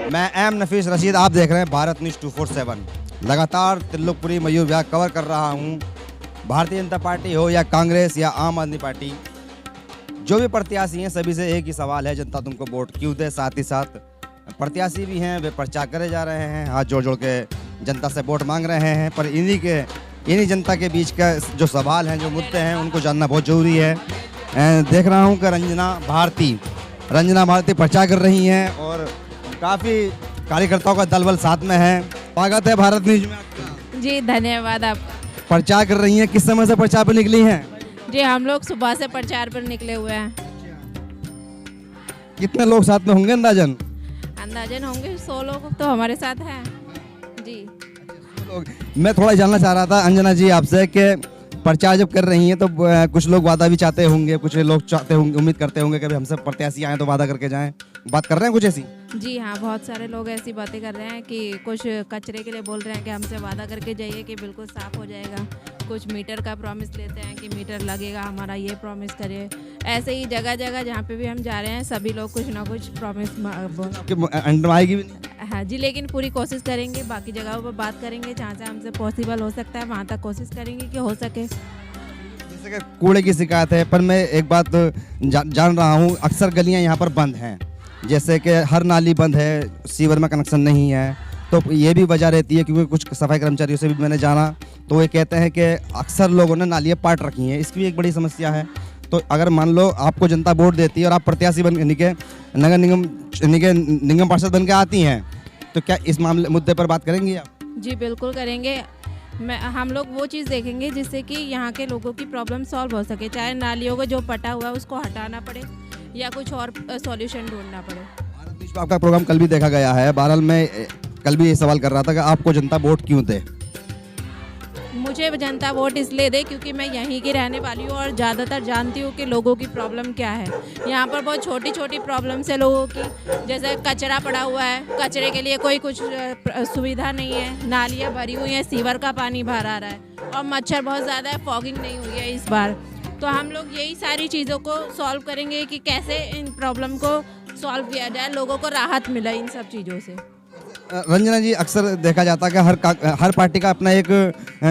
मैं एम नफीस रशीद, आप देख रहे हैं भारत न्यूज़ 247। लगातार त्रिलोकपुरी मयूर विहार कवर कर रहा हूं। भारतीय जनता पार्टी हो या कांग्रेस या आम आदमी पार्टी, जो भी प्रत्याशी हैं सभी से एक ही सवाल है, जनता तुमको वोट क्यों दे। साथ ही साथ प्रत्याशी भी हैं, वे प्रचार करे जा रहे हैं, हाथ जोड़ जोड़ के जनता से वोट मांग रहे हैं। पर इन्हीं जनता के बीच का जो सवाल हैं, जो मुद्दे हैं, उनको जानना बहुत ज़रूरी है। देख रहा हूँ कि रंजना भारती प्रचार कर रही हैं और काफ़ी कार्यकर्ताओं का दल बल साथ में है। स्वागत है भारत न्यूज में आपका। जी धन्यवाद। आप प्रचार कर रही हैं, किस समय से प्रचार पर निकली हैं? जी हम लोग सुबह से प्रचार पर निकले हुए हैं। कितने लोग साथ में होंगे अंदाजन होंगे 100 लोग तो हमारे साथ हैं जी। मैं थोड़ा जानना चाह रहा था अंजना जी आपसे कि प्रचार जब कर रही हैं तो कुछ लोग वादा भी चाहते होंगे, कुछ लोग चाहते होंगे, उम्मीद करते होंगे कि हमसे प्रत्याशी आए तो वादा करके जाएं। बात कर रहे हैं कुछ ऐसी? जी हाँ, बहुत सारे लोग ऐसी बातें कर रहे हैं कि कुछ कचरे के लिए बोल रहे हैं कि हमसे वादा करके जाइए कि बिल्कुल साफ हो जाएगा। कुछ मीटर का प्रॉमिस लेते हैं कि मीटर लगेगा, हमारा ये प्रॉमिस करिए। ऐसे ही जगह जगह जहाँ पे भी हम जा रहे हैं सभी लोग कुछ ना कुछ प्रॉमिस अंडर आएगी भी नहीं? हाँ जी, लेकिन पूरी कोशिश करेंगे। बाकी जगहों पर बात करेंगे, जहाँ से हमसे पॉसिबल हो सकता है वहाँ तक कोशिश करेंगे कि हो सके। जैसे कि कूड़े की शिकायत है, पर मैं एक बात जान रहा हूँ, अक्सर गलियाँ यहाँ पर बंद हैं, जैसे कि हर नाली बंद है, सीवर में कनेक्शन नहीं है। तो ये भी वजह रहती है, क्योंकि कुछ सफाई कर्मचारियों से भी मैंने जाना तो ये कहते हैं कि अक्सर लोगों ने नालियाँ पाट रखी हैं। इसकी भी एक बड़ी समस्या है। तो अगर मान लो आपको जनता वोट देती है और आप प्रत्याशी बन के नगर निगम पार्षद बन के आती हैं, तो क्या इस मुद्दे पर बात करेंगी आप? जी बिल्कुल करेंगे। हम लोग वो चीज़ देखेंगे जिससे कि यहाँ के लोगों की प्रॉब्लम सॉल्व हो सके, चाहे नालियों को जो पटा हुआ है उसको हटाना पड़े या कुछ और सॉल्यूशन ढूंढना पड़े। भारत न्यूज़ पे आपका प्रोग्राम कल भी देखा गया है। बहरहाल मैं कल भी ये सवाल कर रहा था कि आपको जनता वोट क्यों दे? मुझे जनता वोट इसलिए दे क्योंकि मैं यहीं की रहने वाली हूँ और ज़्यादातर जानती हूँ कि लोगों की प्रॉब्लम क्या है। यहाँ पर बहुत छोटी छोटी प्रॉब्लम्स है लोगों की, जैसे कचरा पड़ा हुआ है, कचरे के लिए कोई कुछ सुविधा नहीं है, नालियाँ भरी हुई हैं, सीवर का पानी बाहर आ रहा है और मच्छर बहुत ज़्यादा है, फॉगिंग नहीं हुई है इस बार। तो हम लोग यही सारी चीज़ों को सॉल्व करेंगे कि कैसे इन प्रॉब्लम को सॉल्व किया जाए, लोगों को राहत मिले इन सब चीज़ों से। रंजना जी, अक्सर देखा जाता है कि हर पार्टी का अपना एक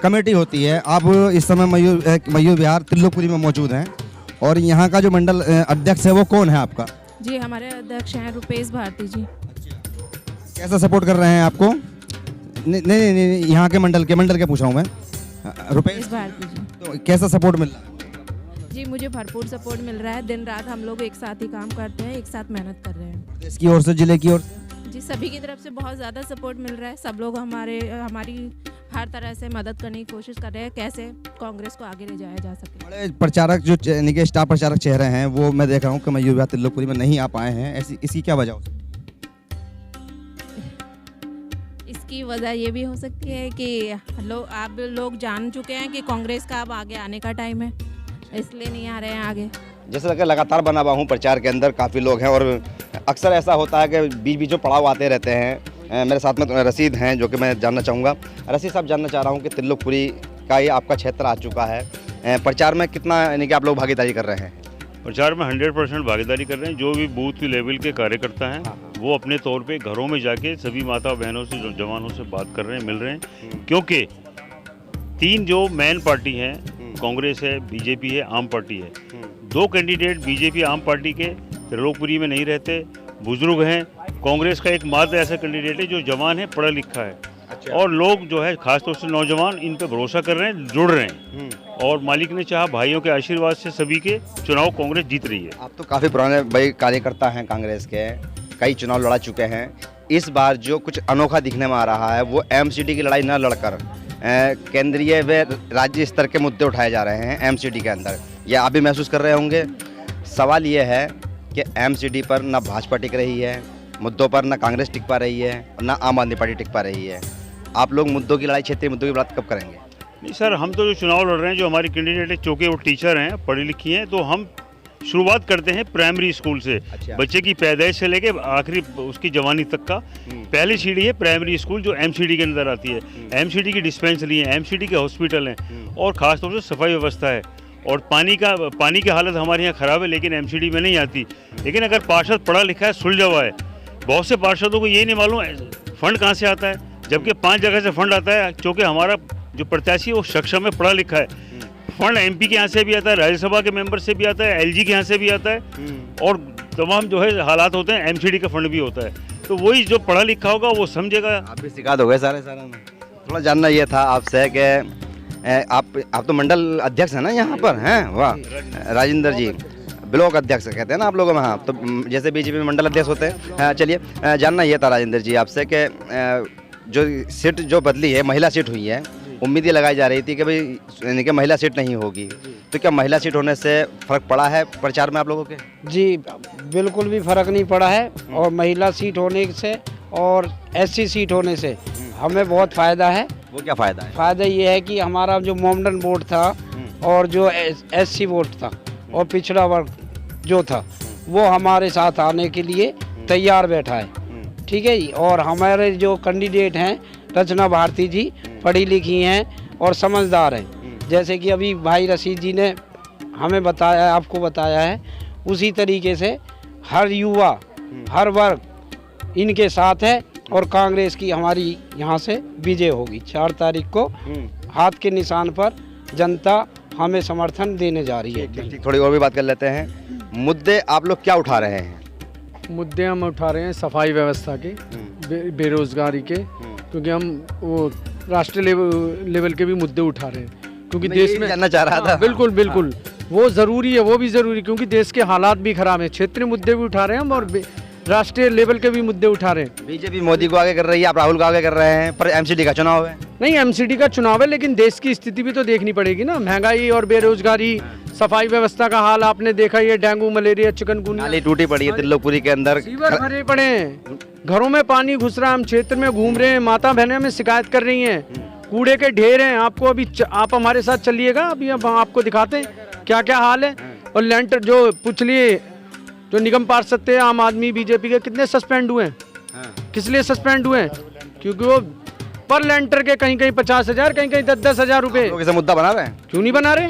कमेटी होती है। आप इस समय मयूर विहार त्रिलोकपुरी में मौजूद हैं और यहाँ का जो मंडल अध्यक्ष है वो कौन है आपका? जी हमारे अध्यक्ष हैं रुपेश भारती जी। कैसा सपोर्ट कर रहे हैं आपको? नहीं, यहाँ के मंडल के पूछ रहा हूँ मैं। रुपेश भारती जी। तो कैसा सपोर्ट मिल रहा है? जी मुझे भरपूर सपोर्ट मिल रहा है। दिन रात हम लोग एक साथ ही काम करते हैं, एक साथ मेहनत कर रहे हैं। देश की ओर से, जिले की ओर से? जी सभी की तरफ से बहुत ज़्यादा सपोर्ट मिल रहा है। सब लोग हमारी हर तरह से मदद करने की कोशिश कर रहे हैं, कैसे कांग्रेस को आगे ले जाया जा सके। बड़े प्रचारक जो स्टार प्रचारक चेहरे हैं वो मैं देख रहा हूँ कि मयूर विहार त्रिलोकपुरी में नहीं आ पाए हैं। इसकी क्या वजह हो सकती है? इसकी वजह ये भी हो सकती है कि आप लोग जान चुके हैं कि कांग्रेस का अब आगे आने का टाइम है, इसलिए नहीं आ रहे हैं आगे। जैसे कि लगातार बना हुआ हूँ प्रचार के अंदर, काफ़ी लोग हैं और अक्सर ऐसा होता है कि बीच बीच में पड़ाव आते रहते हैं। मेरे साथ में रशीद हैं जो कि मैं जानना चाहूँगा। रशीद साहब, जानना चाह रहा हूँ कि त्रिलोकपुरी का ये आपका क्षेत्र आ चुका है, प्रचार में कितना यानी कि आप लोग भागीदारी कर रहे हैं? प्रचार में 100% भागीदारी कर रहे हैं। जो भी बूथ लेवल के कार्यकर्ता हैं वो अपने तौर पे घरों में जाके सभी माता बहनों से, जवानों से बात कर रहे हैं, मिल रहे हैं। क्योंकि 3 जो मेन पार्टी हैं, कांग्रेस है, बीजेपी है, आम पार्टी है। 2 कैंडिडेट बीजेपी आम पार्टी के त्रिलोकपुरी में नहीं रहते, बुजुर्ग हैं। कांग्रेस का एक मात्र ऐसा कैंडिडेट है जो जवान है, पढ़ा लिखा है। अच्छा। और लोग जो है खासतौर से नौजवान इन पे भरोसा कर रहे हैं, जुड़ रहे हैं और मालिक ने चाहा, भाइयों के आशीर्वाद से सभी के चुनाव कांग्रेस जीत रही है। आप तो काफ़ी पुराने भाई कार्यकर्ता हैं कांग्रेस के, कई चुनाव लड़ा चुके हैं। इस बार जो कुछ अनोखा दिखने में आ रहा है वो एमसीडी की लड़ाई न लड़कर केंद्रीय व राज्य स्तर के मुद्दे उठाए जा रहे हैं एमसीडी के अंदर। ये आप भी महसूस कर रहे होंगे। सवाल ये है कि एमसीडी पर ना भाजपा टिक रही है, मुद्दों पर ना कांग्रेस टिक पा रही है, ना आम आदमी पार्टी टिक पा रही है। आप लोग मुद्दों की लड़ाई, क्षेत्रीय मुद्दों की बात कब करेंगे? नहीं सर, हम तो जो चुनाव लड़ रहे हैं, जो हमारी कैंडिडेट है, चूँकि वो टीचर हैं, पढ़ी लिखी हैं, तो हम शुरुआत करते हैं प्राइमरी स्कूल से। अच्छा। बच्चे की पैदाइश से लेके आखिरी उसकी जवानी तक का पहली सीढ़ी है प्राइमरी स्कूल, जो एमसीडी के अंदर आती है। एमसीडी की डिस्पेंसरी है, एमसीडी के हॉस्पिटल हैं और ख़ासतौर से सफाई व्यवस्था है। और पानी की हालत हमारे यहाँ ख़राब है, लेकिन एमसीडी में नहीं आती। लेकिन अगर पार्षद पढ़ा लिखा है, सुलझा हुआ है, बहुत से पार्षदों को ये नहीं मालूम फंड कहाँ से आता है, जबकि 5 जगह से फंड आता है। क्योंकि हमारा जो प्रत्याशी है वो सक्षम है, पढ़ा लिखा है। फंड एमपी के यहाँ से भी आता है, राज्यसभा के मेंबर से भी आता है, एलजी के यहाँ से भी आता है, और तमाम जो है हालात होते हैं एमसीडी का फंड भी होता है। तो वही जो पढ़ा लिखा होगा वो समझेगा। आप भी शिकायत हो गए सारे में। थोड़ा जानना ये था आपसे कि आप तो मंडल अध्यक्ष हैं ना यहाँ पर, हैं? वाह, राजेंद्र जी ब्लॉक अध्यक्ष कहते हैं ना आप लोगों में। हाँ, तो जैसे बीजेपी में मंडल अध्यक्ष होते हैं। हाँ, चलिए जानना ये था राजेंद्र जी आपसे कि जो सीट जो बदली है, महिला सीट हुई है, उम्मीद ये लगाई जा रही थी कि भाई यानी कि महिला सीट नहीं होगी, तो क्या महिला सीट होने से फ़र्क पड़ा है प्रचार में आप लोगों के? जी बिल्कुल भी फ़र्क नहीं पड़ा है। और महिला सीट होने से और एससी सीट होने से हमें बहुत फ़ायदा है। वो क्या फ़ायदा है? फ़ायदा ये है कि हमारा जो मोमडन वोट था और जो एससी वोट था और पिछड़ा वर्ग जो था, वो हमारे साथ आने के लिए तैयार बैठा है। ठीक है जी। और हमारे जो कैंडिडेट हैं रचना भारती जी पढ़ी लिखी हैं और समझदार हैं। जैसे कि अभी भाई रशीद जी ने हमें बताया, आपको बताया है, उसी तरीके से हर युवा हर वर्ग इनके साथ है। और कांग्रेस की हमारी यहाँ से विजय होगी 4 तारीख को। हाथ के निशान पर जनता हमें समर्थन देने जा रही है। ठीक, थोड़ी और भी बात कर लेते हैं। मुद्दे आप लोग क्या उठा रहे हैं? मुद्दे हम उठा रहे हैं सफाई व्यवस्था के, बेरोजगारी के, क्योंकि हम वो राष्ट्रीय लेवल के भी मुद्दे उठा रहे हैं। क्योंकि देश में जानना चाह रहा था। बिल्कुल बिल्कुल वो ज़रूरी है, वो भी ज़रूरी, क्योंकि देश के हालात भी ख़राब हैं। क्षेत्रीय मुद्दे भी उठा रहे हैं हम और राष्ट्रीय लेवल के भी मुद्दे उठा रहे हैं। बीजेपी मोदी को आगे कर रही है, आप राहुल को आगे कर रहे हैं, पर एमसीडी का चुनाव है। नहीं, एमसीडी का चुनाव है, लेकिन देश की स्थिति भी तो देखनी पड़ेगी ना। महंगाई और बेरोजगारी, सफाई व्यवस्था का हाल आपने देखा, ये डेंगू मलेरिया चिकनगुनिया, नाली टूटी पड़ी है त्रिलोकपुरी के अंदर, सीवर भरे पड़े हैं, घरों में पानी घुस रहा है, हम क्षेत्र में घूम रहे हैं, माता बहनें हमें शिकायत कर रही हैं, कूड़े के ढेर हैं। आपको अभी आप हमारे साथ चलिएगा, अभी हम आपको दिखाते हैं क्या क्या हाल है। और लेंटर जो पूछ लिए, जो निगम पार्षद थे आम आदमी बीजेपी के, कितने सस्पेंड हुए हैं? किस लिए सस्पेंड हुए हैं? क्योंकि वो पर लेंटर के कहीं कहीं 50,000, कहीं कहीं 10,000 रुपये। लोग इसे मुद्दा बना रहे हैं। क्यों नहीं बना रहे?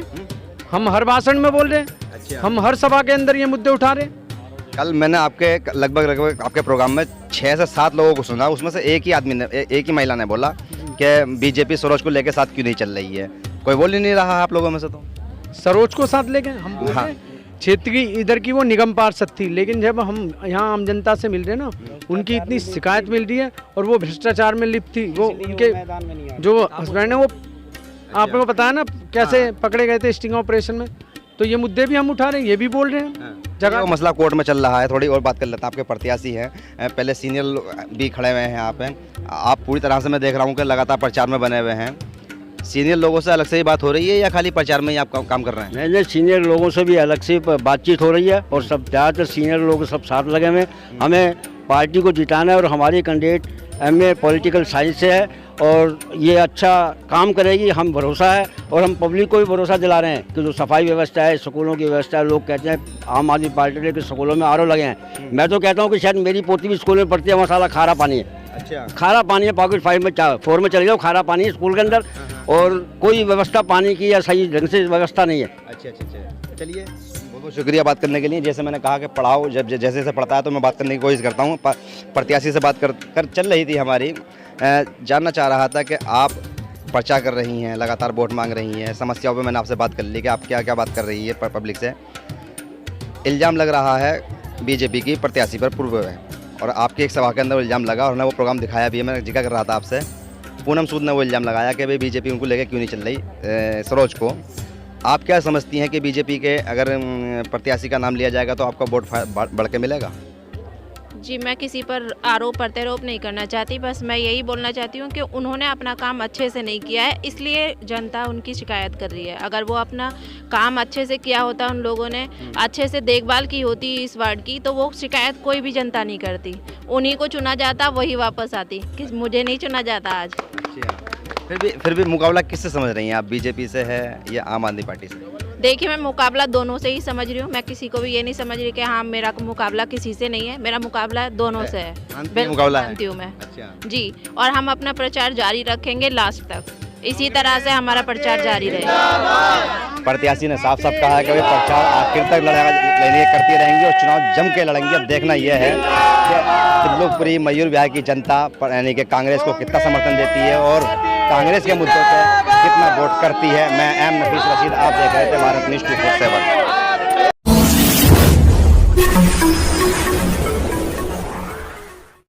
हम हर भाषण में बोल रहे हैं, हम हर सभा के अंदर ये मुद्दे उठा रहे हैं। कल मैंने आपके लगभग आपके प्रोग्राम में 6 से 7 लोगों को सुना, उसमें से एक ही महिला ने बोला कि बीजेपी सरोज को लेकर साथ क्यों नहीं चल रही है। कोई बोल ही नहीं रहा आप लोगों में से। तो सरोज को साथ लेके हम बोल रहे हैं। क्षेत्र की इधर की वो निगम पार्षद थी, लेकिन जब हम यहाँ आम जनता से मिल रहे हैं ना, उनकी इतनी शिकायत मिल रही है और वो भ्रष्टाचार में लिप्त थी। वो उनके जो हस्बैंड है वो आपको पता है ना कैसे पकड़े गए थे स्टिंग ऑपरेशन में। तो ये मुद्दे भी हम उठा रहे हैं, ये भी बोल रहे हैं। जगह वो मसला कोर्ट में चल रहा है। थोड़ी और बात कर लेते हैं। आपके प्रत्याशी हैं, पहले सीनियर भी खड़े हुए हैं यहाँ पे। आप पूरी तरह से मैं देख रहा हूँ कि लगातार प्रचार में बने हुए हैं। सीनियर लोगों से अलग से ही बात हो रही है या खाली प्रचार में ही आप काम कर रहे हैं? नहीं, सीनियर लोगों से भी अलग से बातचीत हो रही है और सब ज़्यादातर सीनियर लोग सब साथ लगे हुए हैं। हमें पार्टी को जिताना है और हमारी कैंडिडेट एमए पॉलिटिकल साइंस से है और ये अच्छा काम करेगी, हम भरोसा है। और हम पब्लिक को भी भरोसा दिला रहे हैं कि जो सफाई व्यवस्था है, स्कूलों की व्यवस्था है, लोग कहते हैं आम आदमी पार्टी के स्कूलों में आरओ लगे हैं। मैं तो कहता हूँ कि शायद मेरी पोती भी स्कूल में पढ़ती है, वहाँ साला खारा पानी है। अच्छा, खारा पानी है, पॉकेट 4 में चले जाओ, खारा पानी है स्कूल के अंदर और कोई व्यवस्था पानी की या सही ढंग से व्यवस्था नहीं है। अच्छा। चलिए, बहुत बहुत शुक्रिया बात करने के लिए। जैसे मैंने कहा कि पढ़ाओ, जब जैसे जैसे पढ़ता है तो मैं बात करने की कोशिश करता हूँ। प्रत्याशी से बात कर चल रही थी हमारी। जानना चाह रहा था कि आप पर्चा कर रही हैं, लगातार वोट मांग रही हैं, समस्याओं पे मैंने आपसे बात कर ली कि आप क्या क्या बात कर रही है पब्लिक से। इल्ज़ाम लग रहा है बीजेपी की प्रत्याशी पर पूर्व में, और आपके एक सभा के अंदर वो इल्ज़ाम लगा और उन्होंने वो प्रोग्राम दिखाया भी है। मैं जिक्र कर रहा था आपसे, पूनम सूद ने वो इल्ज़ाम लगाया कि भाई बीजेपी उनको लेकर क्यों नहीं चल रही सरोज को। आप क्या समझती हैं कि बीजेपी के अगर प्रत्याशी का नाम लिया जाएगा तो आपका वोट बढ़ के मिलेगा? जी, मैं किसी पर आरोप प्रत्यारोप नहीं करना चाहती, बस मैं यही बोलना चाहती हूँ कि उन्होंने अपना काम अच्छे से नहीं किया है, इसलिए जनता उनकी शिकायत कर रही है। अगर वो अपना काम अच्छे से किया होता, उन लोगों ने अच्छे से देखभाल की होती इस वार्ड की, तो वो शिकायत कोई भी जनता नहीं करती। उन्हीं को चुना जाता, वही वापस आती कि मुझे नहीं चुना जाता आज। फिर भी मुकाबला किससे समझ रही हैं आप? बीजेपी से है या आम आदमी पार्टी से? देखिए, मैं मुकाबला दोनों से ही समझ रही हूँ। मैं किसी को भी ये नहीं समझ रही कि हाँ मेरा मुकाबला किसी से नहीं है। मेरा मुकाबला दोनों से है। शांति मुकाबला है। मानती हूँ मैं अच्छा। जी। और हम अपना प्रचार जारी रखेंगे लास्ट तक। इसी तरह से हमारा प्रचार जारी रहेगा। प्रत्याशी ने साफ साफ कहा है कि वे प्रचार आखिर तक लड़ाई करती रहेंगी और चुनाव जम के लड़ेंगी। अब देखना यह है कि त्रिलोकपुरी मयूर विहार की जनता यानी कि कांग्रेस को कितना समर्थन देती है और कांग्रेस के मुद्दों पर कितना वोट करती है। मैं एम नफीस रशीद, आप देख रहे थे भारत न्यूज़ 247।